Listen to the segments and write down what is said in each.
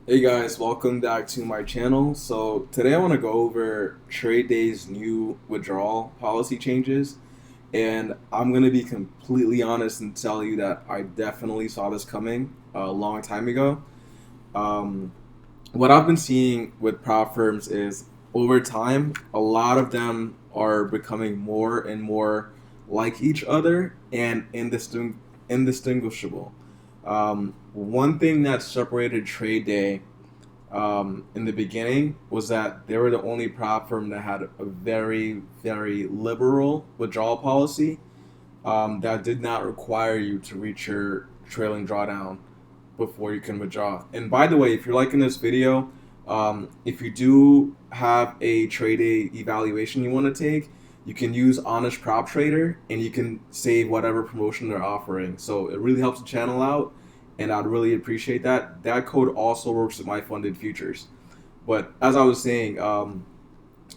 Hey guys, welcome back to my channel. So today I want to go over Trade Day's new withdrawal policy changes, and I'm going to be completely honest and tell you that I definitely saw this coming a long time ago. Um, what I've been seeing with prop firms is over time, a lot of them are becoming more and more like each other and indistinguishable. One thing that separated Trade Day in the beginning was that they were the only prop firm that had a very, very liberal withdrawal policy that did not require you to reach your trailing drawdown before you can withdraw. And by the way, if you're liking this video, if you do have a trade day evaluation you want to take, you can use Honest Prop Trader and you can save whatever promotion they're offering. So it really helps the channel out, and I'd really appreciate that. That code also works with my funded futures. But as I was saying,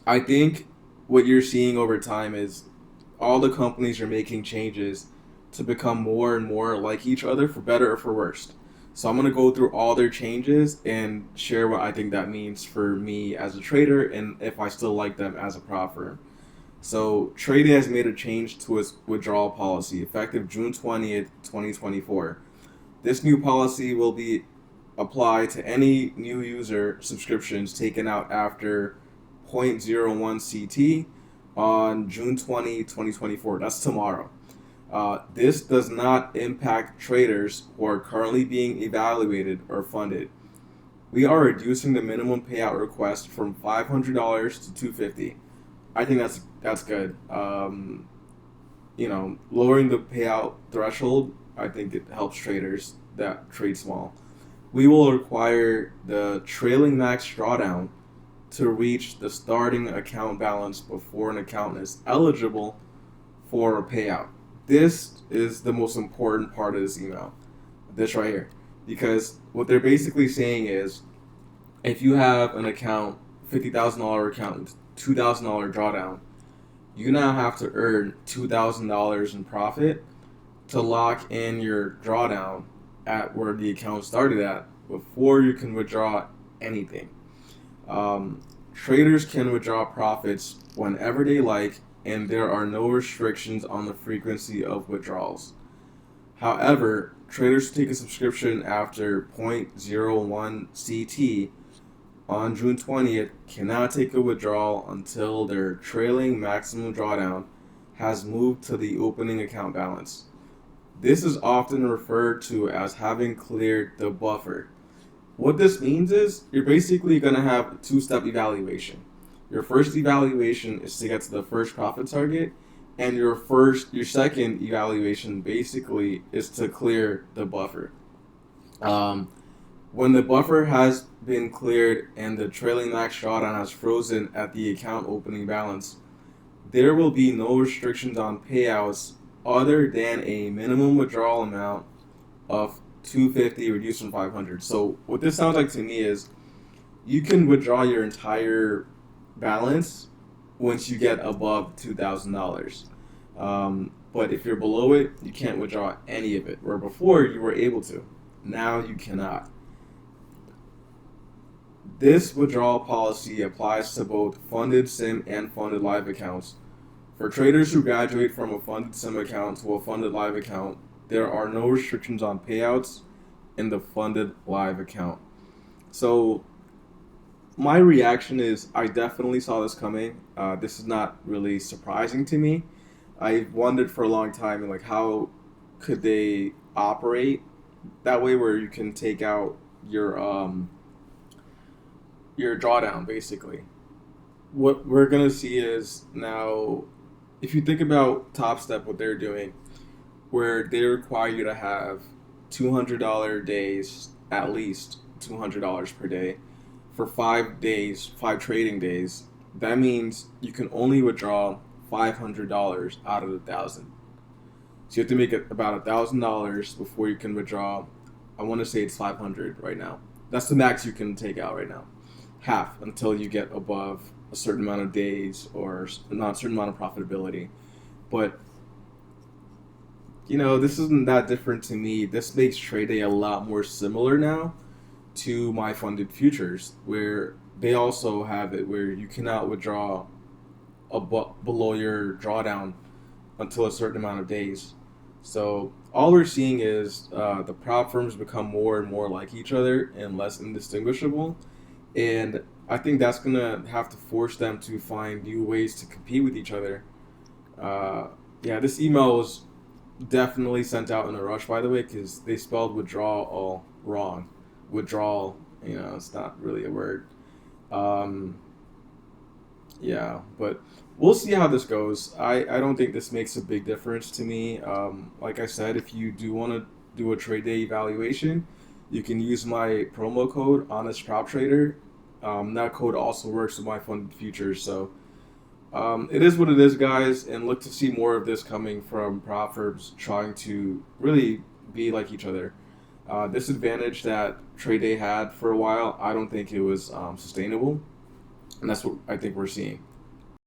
I think what you're seeing over time is all the companies are making changes to become more and more like each other, for better or for worse. So I'm gonna go through all their changes and share what I think that means for me as a trader and if I still like them as a prop firm. So Trading has made a change to its withdrawal policy effective June 20th, 2024. This new policy will be applied to any new user subscriptions taken out after zero point zero 0.01 CT on June 20, 2024. That's tomorrow. This does not impact traders who are currently being evaluated or funded. We are reducing the minimum payout request from $500 to $250. I think that's good. Lowering the payout threshold, I think it helps traders that trade small. We will require the trailing max drawdown to reach the starting account balance before an account is eligible for a payout. This is the most important part of this email, this right here, because what they're basically saying is if you have an account, $50,000 account, $2,000 drawdown, you now have to earn $2,000 in profit to lock in your drawdown at where the account started at before you can withdraw anything. Traders can withdraw profits whenever they like, and there are no restrictions on the frequency of withdrawals. However, traders who take a subscription after zero point zero 0.01 CT on June 20th cannot take a withdrawal until their trailing maximum drawdown has moved to the opening account balance. This is often referred to as having cleared the buffer. What this means is you're basically going to have a two-step evaluation. Your first evaluation is to get to the first profit target, and your second evaluation basically is to clear the buffer. When the buffer has been cleared and the trailing max drawdown has frozen at the account opening balance, there will be no restrictions on payouts other than a minimum withdrawal amount of 250 reduced from 500. So what this sounds like to me is you can withdraw your entire balance once you get above $2,000. But if you're below it, you can't withdraw any of it. Where before you were able to, now you cannot. This withdrawal policy applies to both funded SIM and funded live accounts. For traders who graduate from a funded SIM account to a funded live account, there are no restrictions on payouts in the funded live account. So my reaction is I definitely saw this coming. This is not really surprising to me. I wondered for a long time, like, how could they operate that way where you can take out your drawdown basically. What we're gonna see is now, if you think about Topstep, what they're doing, where they require you to have $200 days, at least $200 per day, for 5 days, 5 trading days. That means you can only withdraw $500 out of the thousand. So you have to make it about $1,000 before you can withdraw. I want to say it's 500 right now. That's the max you can take out right now. Half until you get above a certain amount of days or not a certain amount of profitability. But this isn't that different to me. This makes trade day a lot more similar now to my funded futures, where they also have it where you cannot withdraw below your drawdown until a certain amount of days. So all we're seeing is the prop firms become more and more like each other and less indistinguishable. And I think that's gonna have to force them to find new ways to compete with each other. Uh, yeah, this email was definitely sent out in a rush, by the way, because they spelled withdrawal all wrong. Withdrawal, it's not really a word. Um, yeah, but we'll see how this goes. I don't think this makes a big difference to me. Like I said, if you do want to do a trade day evaluation, you can use my promo code Honest Prop Trader. That code also works with my funded futures. So it is what it is, guys, and look to see more of this coming from prop firms trying to really be like each other. This advantage that trade day had for a while, I don't think it was sustainable, and that's what I think we're seeing.